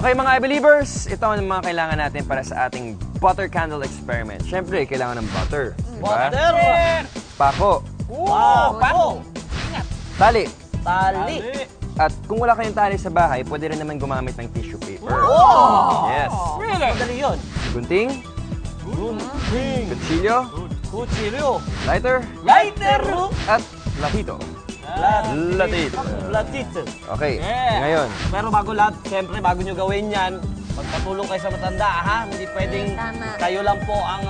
Okay mga I-Believers, ito ang mga kailangan natin para sa ating butter candle experiment. Siyempre, kailangan ng butter. Diba? Butter! Pako. Wow! Pako! Tali. Tali! At kung wala kayong tali sa bahay, pwede rin naman gumamit ng tissue paper. Wow! Yes. Really? Madali yun. Gunting. Gunting. Kutsilyo. Kutsilyo. Lighter. Lighter. At latito. Latito. Latito. Okay, Yeah. ngayon. Pero bago lahat, siyempre, bago nyo gawin yan, magpatulong kayo sa matanda, ha? Hindi pwedeng kayo lang po ang,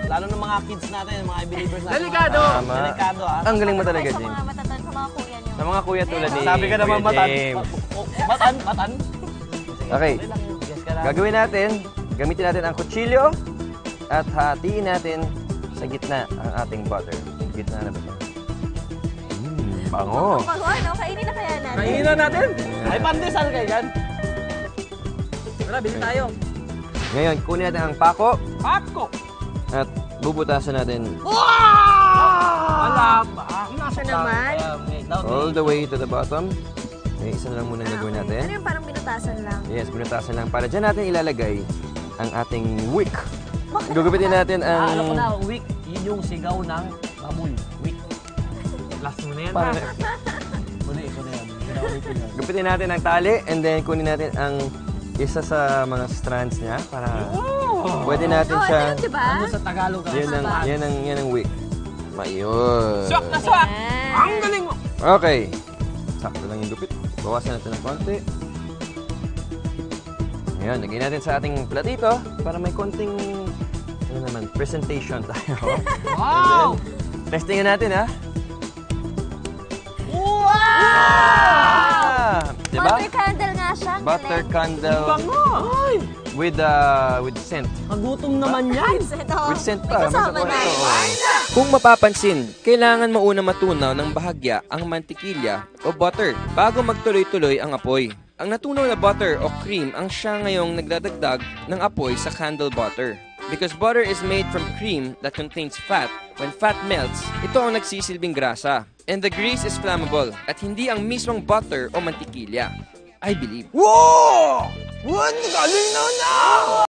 lalo ng mga kids natin, mga I-Believers natin. Delikado! Tama. Delikado, ha? Ang galing mo talaga, Sa James. mga matatanda, sa mga kuya nyo. Sa mga kuya tulad ni Sabi ka naman, Kuya matan. James. Matan? Okay, Guess ka lang. gagawin natin, gamitin natin ang kutsilyo at hatiin natin sa gitna ang ating butter. Gitna na ba ito? Bango. Bango, ano? Kainin na kaya natin. Kainin na natin. Ay, pandesal kayo dyan. Tara, bili tayo. Ngayon, kunin natin ang pako Pako! at bubutasan natin Wala pa. Ito naman. all the way to the bottom. Okay, isa na lang muna gagawin natin. Ano yung parang binutasan lang? Yes, binutasan lang. Para dyan natin ilalagay ang ating wick. Gugupitin natin Alam ko ang... na, wick. Yun yung sigaw ng baboy. Wick. Last mo na yan, Para, Uli ko na yan. Pinaulitin yan. gupitin natin ang tali and then kunin natin ang isa sa mga strands niya para pwede natin Oh, siya... ito yun, di ba? Ano sa Tagalog? Yan ang wick. Ayun. Swak na swak! Yan. Ang galing mo! Okay. Sakto lang yung gupit. Bawasan natin ng konti. Ayan, lagyan natin sa ating platito para may konting ano naman, presentation tayo. Wow! Testingin natin, ha? Wow! Diba? Butter candle nga siya. ang Butter galing. candle Ay! with scent. Kagutom naman yan. Ito. With scent May pa. kasama May na. ito. Kung mapapansin, kailangan mauna matunaw ng bahagya ang mantikilya o butter bago magtuloy-tuloy ang apoy. Ang natunaw na butter o cream ang siya ngayong nagdadagdag ng apoy sa candle butter. Because butter is made from cream that contains fat. When fat melts, ito ang nagsisilbing grasa. And the grease is flammable at hindi ang mismong butter o mantikilya. I believe. Wow! What? Galing na!